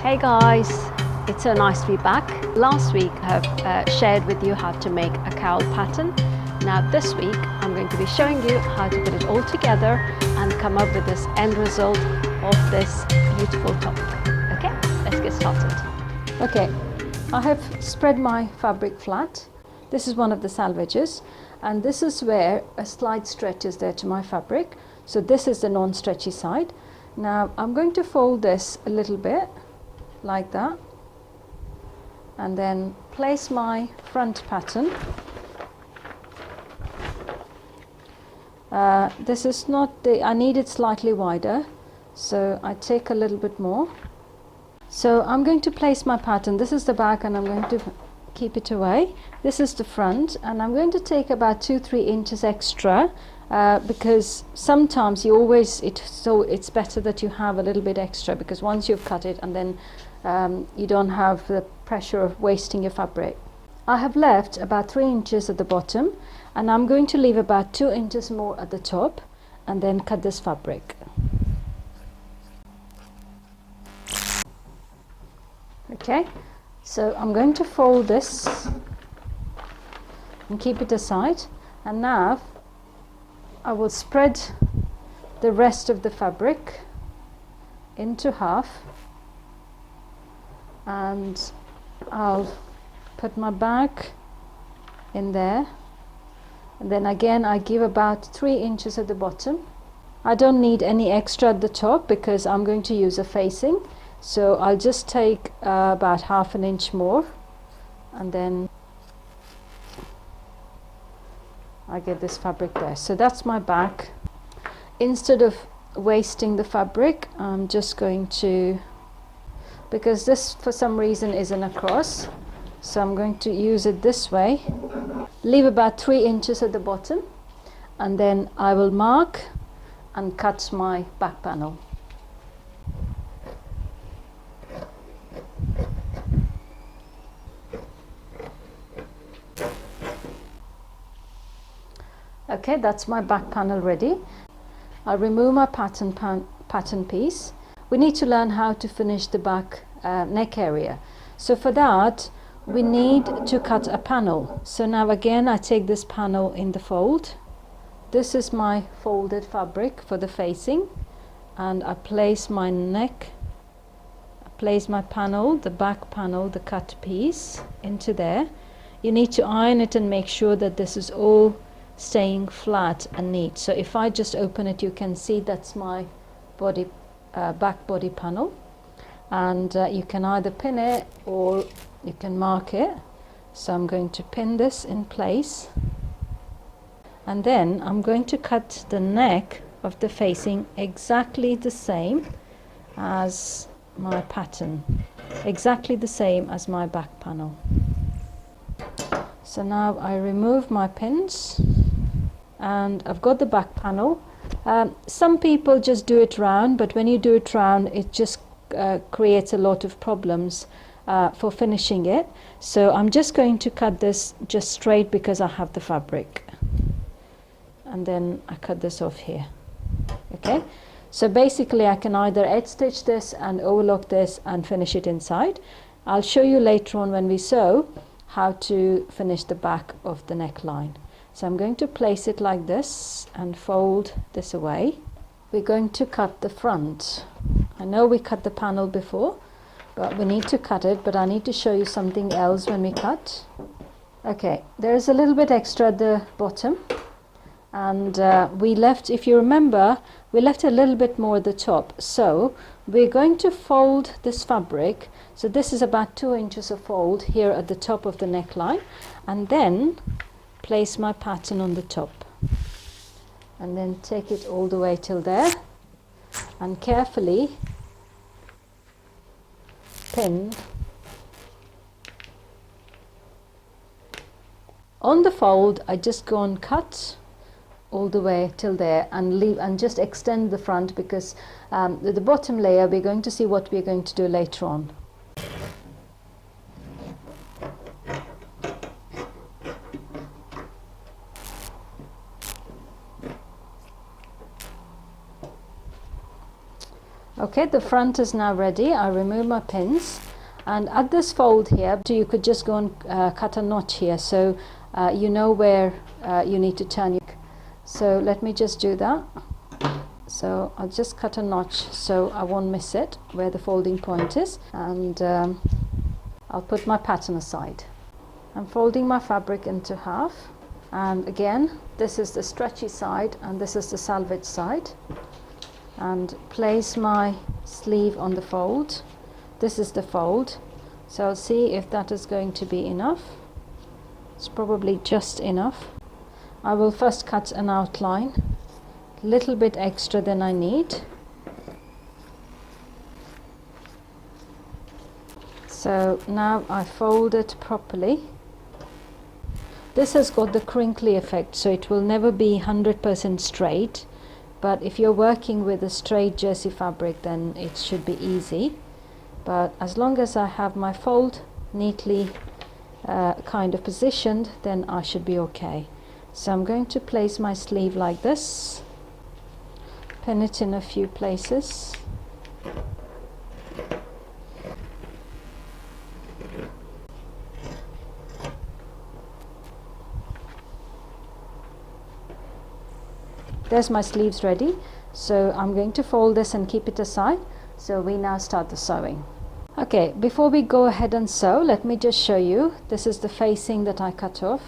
Hey guys, it's so nice to be back. Last week I have shared with you how to make a cowl pattern. Now this week I'm going to be showing you how to put it all together and come up with this end result of this beautiful top. Okay, let's get started. Okay, I have spread my fabric flat. This is one of the salvages, and this is where a slight stretch is there to my fabric. So this is the non-stretchy side. Now I'm going to fold this a little bit like that, and then place my front pattern. This is not the, I need it slightly wider, so I take a little bit more. So I'm going to place my pattern. This is the back and I'm going to keep it away. This is the front, and I'm going to take about 2-3 inches extra because sometimes you always, it's better that you have a little bit extra, because once you've cut it and then you don't have the pressure of wasting your fabric. I have left about 3 inches at the bottom, and I'm going to leave about 2 inches more at the top and then cut this fabric. Okay, so I'm going to fold this and keep it aside, and now I will spread the rest of the fabric into half, and I'll put my bag in there, and then again I give about 3 inches at the bottom. I don't need any extra at the top because I'm going to use a facing, so I'll just take about 1/2 inch more, and then I get this fabric there. So that's my back. Instead of wasting the fabric, I'm just going to, because this for some reason isn't across, so I'm going to use it this way, leave about 3 inches at the bottom, and then I will mark and cut my back panel. Okay, that's my back panel ready. I'll remove my pattern piece. We need to learn how to finish the back neck area. So for that, we need to cut a panel. So now again, I take this panel in the fold. This is my folded fabric for the facing, and I place my neck, I place my panel, the back panel, the cut piece into there. You need to iron it and make sure that this is all staying flat and neat. So if I just open it, you can see that's my body, back body panel, and you can either pin it or you can mark it. So I'm going to pin this in place, and then I'm going to cut the neck of the facing exactly the same as my pattern, exactly the same as my back panel. So now I remove my pins, and I've got the back panel. Some people just do it round, but when you do it round, it just creates a lot of problems for finishing it. So I'm just going to cut this just straight because I have the fabric, and then I cut this off here. Okay, so basically I can either edge stitch this and overlock this and finish it inside. I'll show you later on when we sew how to finish the back of the neckline. So I'm going to place it like this and fold this away. We're going to cut the front. I know we cut the panel before, but we need to cut it, but I need to show you something else when we cut. Okay, there's a little bit extra at the bottom, and we left, if you remember, we left a little bit more at the top. So we're going to fold this fabric. So this is about 2 inches of fold here at the top of the neckline, and then place my pattern on the top, and then take it all the way till there, and carefully pin on the fold. I just go and cut all the way till there and leave, and just extend the front, because the bottom layer we're going to see what we're going to do later on. Okay, the front is now ready. I remove my pins, and at this fold here you could just go and cut a notch here, so you know where you need to turn. So let me just do that. So I'll just cut a notch so I won't miss it where the folding point is, and I'll put my pattern aside. I'm folding my fabric into half, and again this is the stretchy side and this is the salvage side, and place my sleeve on the fold. This is the fold, so I'll see if that is going to be enough. It's probably just enough. I will first cut an outline, a little bit extra than I need. So now I fold it properly. This has got the crinkly effect, so it will never be 100% straight, but if you're working with a straight jersey fabric then it should be easy. But as long as I have my fold neatly kind of positioned, then I should be okay. So I'm going to place my sleeve like this, pin it in a few places. There's my sleeves ready, so I'm going to fold this and keep it aside. So we now start the sewing. Okay, before we go ahead and sew, let me just show you. This is the facing that I cut off,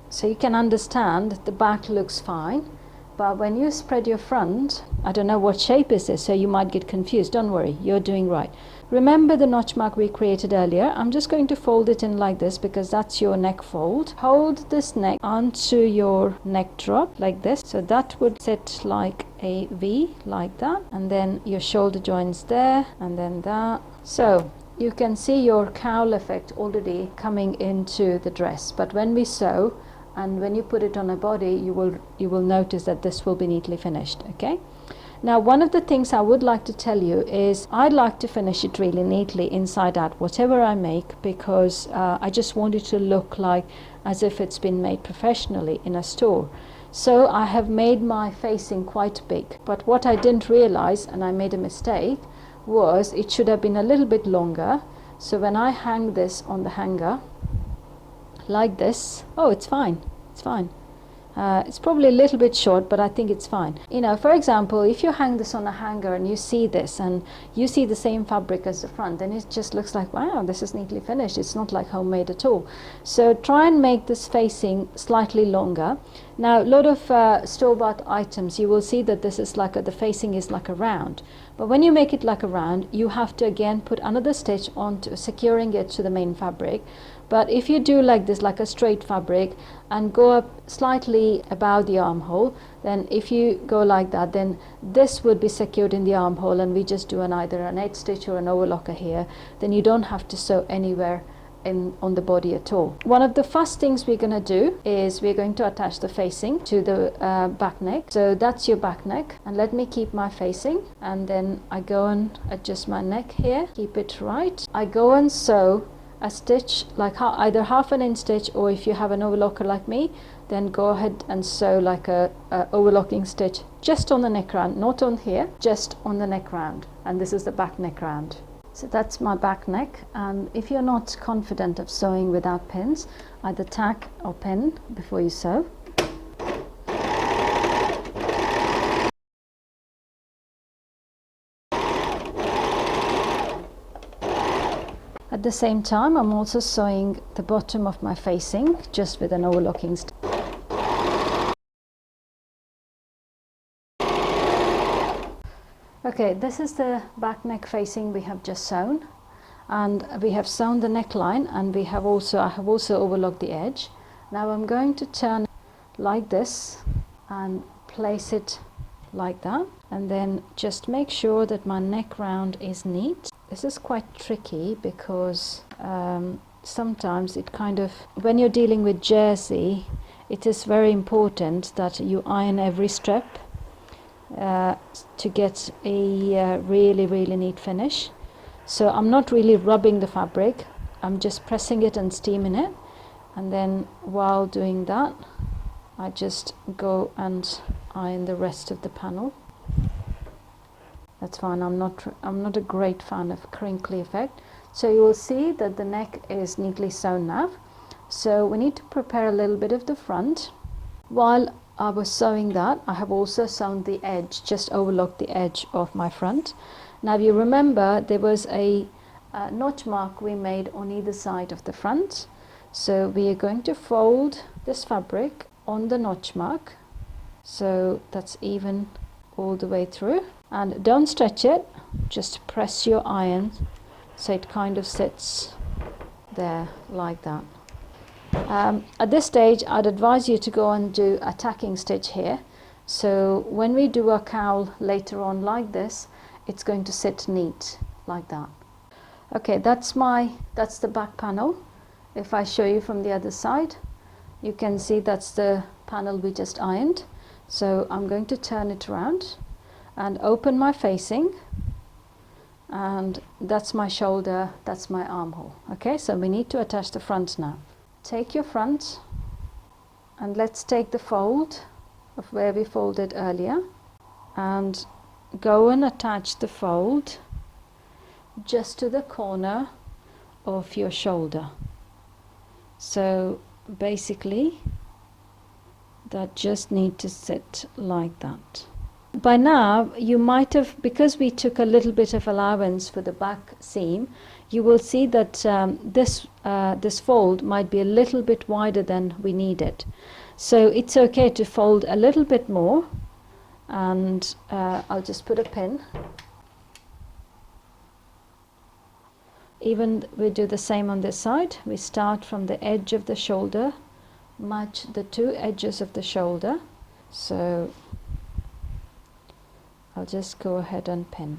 so you can understand the back looks fine, but when you spread your front, I don't know what shape is this, so you might get confused. Don't worry, you're doing right. Remember the notch mark we created earlier? I'm just going to fold it in like this because that's your neck fold. Hold this neck onto your neck drop like this, so that would sit like a V, like that, and then your shoulder joins there, and then that. So you can see your cowl effect already coming into the dress, but when we sew and when you put it on a body, you will notice that this will be neatly finished. Okay, now one of the things I would like to tell you is I'd like to finish it really neatly inside out, whatever I make, because I just want it to look like as if it's been made professionally in a store. So I have made my facing quite big, but what I didn't realize, and I made a mistake, was it should have been a little bit longer. So when I hang this on the hanger like this, oh, it's fine, it's fine. It's probably a little bit short, but I think it's fine. You know, for example, if you hang this on a hanger and you see this and you see the same fabric as the front, then it just looks like, wow, this is neatly finished. It's not like homemade at all. So try and make this facing slightly longer. Now, a lot of store-bought items, you will see that this is like the facing is like a round. But when you make it like a round, you have to again put another stitch onto securing it to the main fabric. But if you do like this, like a straight fabric, and go up slightly above the armhole, then if you go like that, then this would be secured in the armhole, and we just do either an edge stitch or an overlocker here. Then you don't have to sew anywhere on the body at all. One of the first things we're going to do is we're going to attach the facing to the back neck. So that's your back neck, and let me keep my facing, and then I go and adjust my neck here, keep it right. I go and sew a stitch like either half an inch stitch, or if you have an overlocker like me, then go ahead and sew like a overlocking stitch just on the neck round, not on here, just on the neck round. And this is the back neck round. So that's my back neck, and if you're not confident of sewing without pins, either tack or pin before you sew. At the same time, I'm also sewing the bottom of my facing just with an overlocking stitch. Okay, this is the back neck facing we have just sewn, and we have sewn the neckline, and I have also overlocked the edge. Now I'm going to turn like this and place it like that, and then just make sure that my neck round is neat. This is quite tricky because sometimes it kind of, when you're dealing with jersey, it is very important that you iron every strip to get a really neat finish. So I'm not really rubbing the fabric, I'm just pressing it and steaming it, and then while doing that I just go and iron the rest of the panel That's fine. I'm not a great fan of crinkly effect. So you will see that the neck is neatly sewn now. So we need to prepare a little bit of the front. While I was sewing that, I have also sewn the edge, just overlocked the edge of my front. Now you remember there was a notch mark we made on either side of the front. So we are going to fold this fabric on the notch mark, so that's even all the way through, and don't stretch it, just press your iron so it kind of sits there like that. At this stage I'd advise you to go and do a tacking stitch here, so when we do a cowl later on like this, it's going to sit neat like that. Okay, that's the back panel. If I show you from the other side, you can see that's the panel we just ironed. So I'm going to turn it around and open my facing, and that's my shoulder, that's my armhole. Okay, so we need to attach the front now. Take your front and let's take the fold of where we folded earlier and go and attach the fold just to the corner of your shoulder. So basically that just need to sit like that. By now you might have, because we took a little bit of allowance for the back seam, you will see that this fold might be a little bit wider than we needed. So it's okay to fold a little bit more, and I'll just put a pin. Even we do the same on this side. We start from the edge of the shoulder, match the two edges of the shoulder. So I'll just go ahead and pin.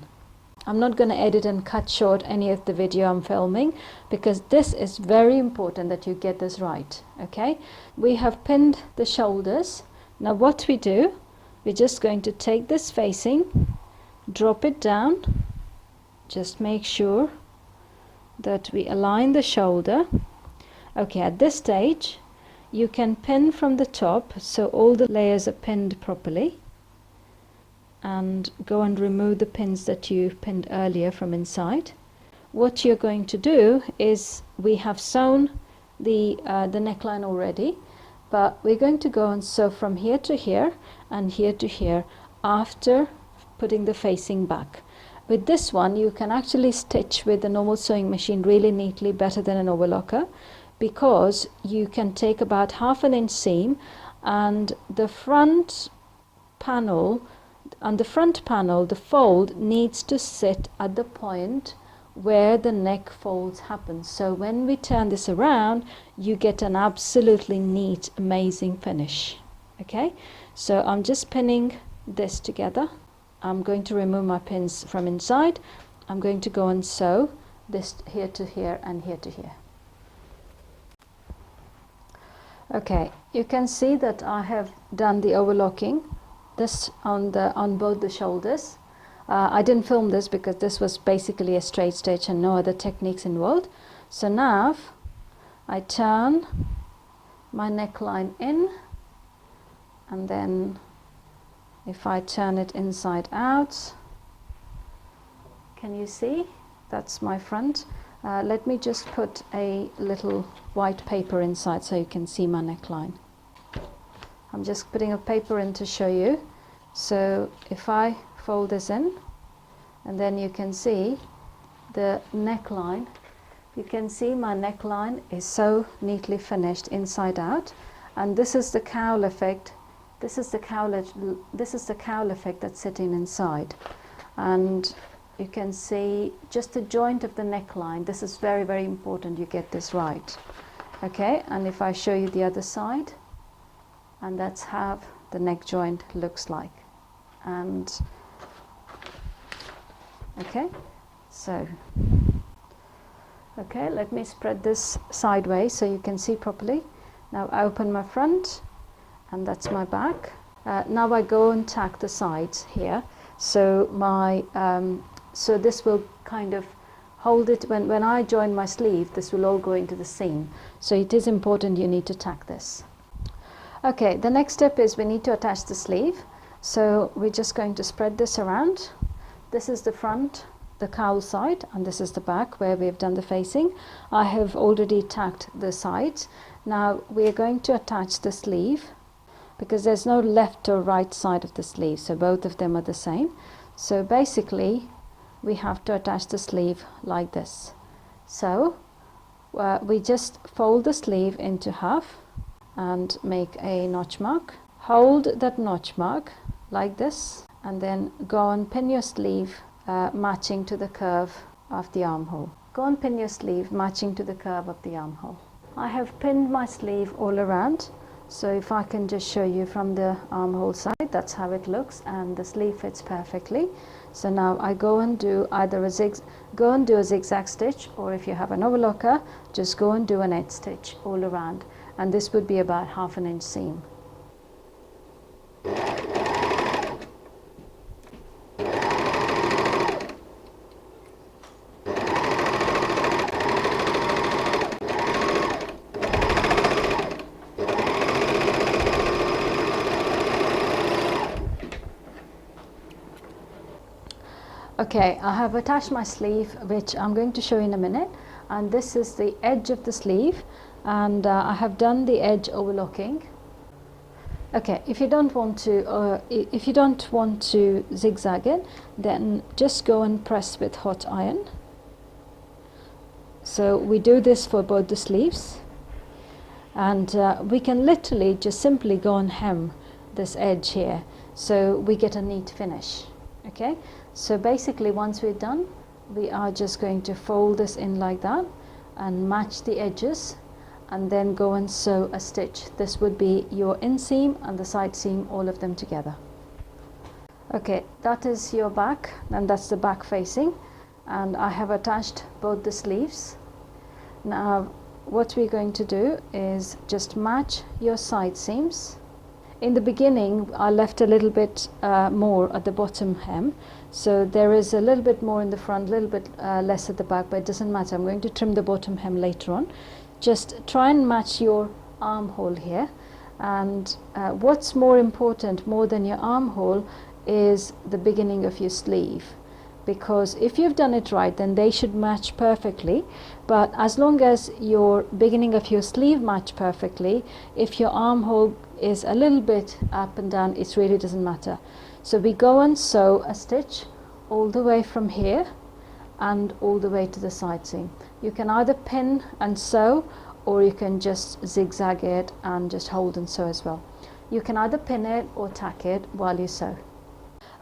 I'm not going to edit and cut short any of the video I'm filming, because this is very important that you get this right. Okay, we have pinned the shoulders. Now what we do, we're just going to take this facing, drop it down, just make sure that we align the shoulder. Okay, at this stage you can pin from the top, so all the layers are pinned properly, and go and remove the pins that you pinned earlier from inside. What you're going to do is, we have sewn the neckline already, but we're going to go and sew from here to here and here to here after putting the facing back. With this one you can actually stitch with a normal sewing machine really neatly, better than an overlocker, because you can take about 1/2 inch seam, and the front panel, on the front panel the fold needs to sit at the point where the neck folds happen. So when we turn this around, you get an absolutely neat, amazing finish. Okay, so I'm just pinning this together. I'm going to remove my pins from inside. I'm going to go and sew this here to here and here to here. Okay, you can see that I have done the overlocking, this on both the shoulders. I didn't film this because this was basically a straight stitch and no other techniques involved. So now I turn my neckline in, and then if I turn it inside out, can you see? That's my front. Let me just put a little white paper inside so you can see my neckline. I'm just putting a paper in to show you. So if I fold this in, and then you can see the neckline. You can see my neckline is so neatly finished inside out, and this is the cowl effect. This is the cowl effect that's sitting inside, and you can see just the joint of the neckline. This is very, very important you get this right. Okay, and if I show you the other side, and that's how the neck joint looks like. And okay, so okay, let me spread this sideways so you can see properly. Now I open my front, and that's my back. Now I go and tack the sides here. So my so this will kind of hold it when I join my sleeve. This will all go into the seam. So it is important you need to tack this. Okay, the next step is we need to attach the sleeve. So we're just going to spread this around. This is the front, the cowl side, and this is the back where we've done the facing. I have already tacked the sides. Now we are going to attach the sleeve, because there's no left or right side of the sleeve, so both of them are the same. So basically we have to attach the sleeve like this. So we just fold the sleeve into half and make a notch mark. Hold that notch mark like this, and then go and pin your sleeve matching to the curve of the armhole. Go and pin your sleeve matching to the curve of the armhole. I have pinned my sleeve all around, so if I can just show you from the armhole side, that's how it looks, and the sleeve fits perfectly. So now I go and do either a zigzag stitch, or if you have an overlocker, just go and do an edge stitch all around, and this would be about 1/2 inch seam. Okay, I have attached my sleeve, which I'm going to show in a minute, and this is the edge of the sleeve, and I have done the edge overlocking. Okay, if you don't want to zigzag it, then just go and press with hot iron. So we do this for both the sleeves, and we can literally just simply go and hem this edge here, so we get a neat finish. Okay, so basically once we're done, we are just going to fold this in like that and match the edges, and then go and sew a stitch. This would be your inseam and the side seam, all of them together. Okay, that is your back, and that's the back facing, and I have attached both the sleeves. Now what we're going to do is just match your side seams. In the beginning I left a little bit more at the bottom hem, so there is a little bit more in the front, a little bit less at the back, but it doesn't matter. I'm going to trim the bottom hem later on. Just try and match your armhole here, and what's more important more than your armhole is the beginning of your sleeve, because if you've done it right, then they should match perfectly. But as long as your beginning of your sleeve match perfectly, if your armhole is a little bit up and down, it really doesn't matter. So we go and sew a stitch all the way from here and all the way to the side seam. You can either pin and sew, or you can just zigzag it and just hold and sew as well. You can either pin it or tack it while you sew.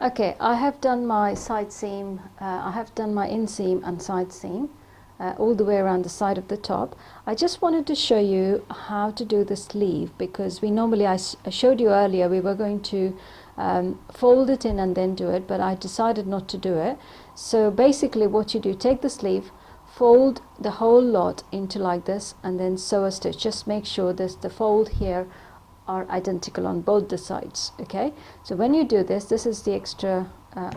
Okay, I have done my side seam, I have done my inseam and side seam all the way around the side of the top. I just wanted to show you how to do the sleeve, because we normally, I showed you earlier, we were going to fold it in and then do it, but I decided not to do it. So basically what you do, take the sleeve, fold the whole lot into like this, and then sew a stitch. Just make sure that the fold here are identical on both the sides. Okay, so when you do this, this is the extra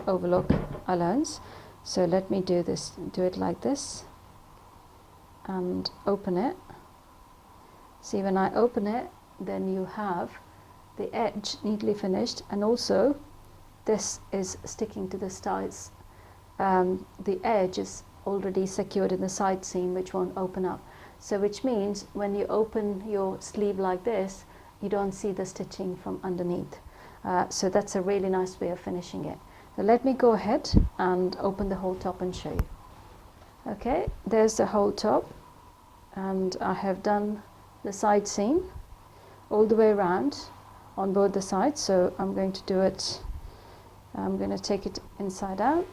overlock allowance. So let me do this, do it like this, and open it. See, when I open it, then you have the edge neatly finished, and also this is sticking to the sides. The edge is already secured in the side seam, which won't open up. So which means when you open your sleeve like this, you don't see the stitching from underneath. So that's a really nice way of finishing it. So let me go ahead and open the whole top and show you. Okay, there's the whole top, and I have done the side seam all the way around on both the sides. So I'm going to do it, I'm going to take it inside out.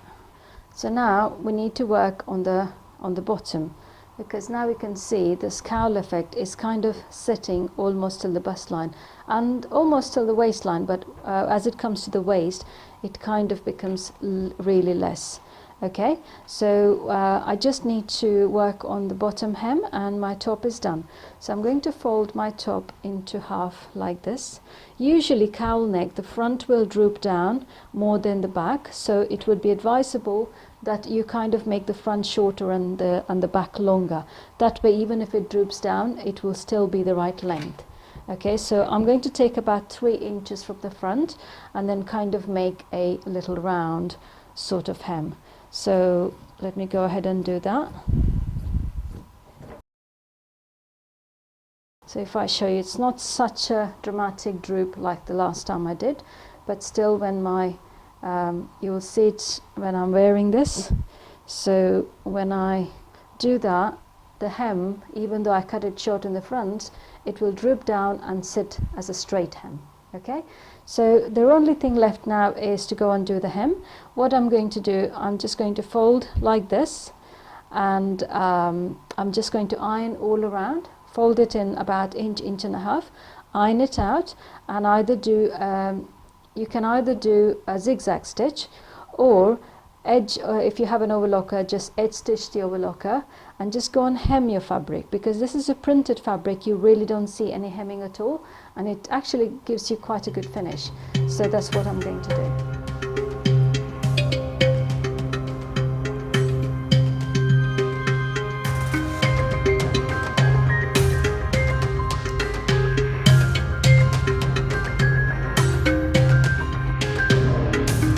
So now we need to work on the bottom, because now we can see this cowl effect is kind of sitting almost till the bust line and almost till the waistline, but as it comes to the waist, it kind of becomes really less. Okay, so I just need to work on the bottom hem, and my top is done. So I'm going to fold my top into half like this. Usually cowl neck, the front will droop down more than the back, so it would be advisable that you kind of make the front shorter and the back longer. That way, even if it droops down, it will still be the right length. Okay, so I'm going to take about 3 inches from the front and then kind of make a little round sort of hem. So let me go ahead and do that. So if I show you, it's not such a dramatic droop like the last time I did, but still when my you will see it when I'm wearing this. So when I do that, the hem, even though I cut it short in the front, it will droop down and sit as a straight hem. Okay, so the only thing left now is to go and do the hem. What I'm going to do, I'm just going to fold like this, and I'm just going to iron all around, fold it in about inch and a half, iron it out, and either do you can either do a zigzag stitch, or edge, if you have an overlocker, just edge stitch the overlocker and just go and hem your fabric, because this is a printed fabric, you really don't see any hemming at all, and it actually gives you quite a good finish. So that's what I'm going to do.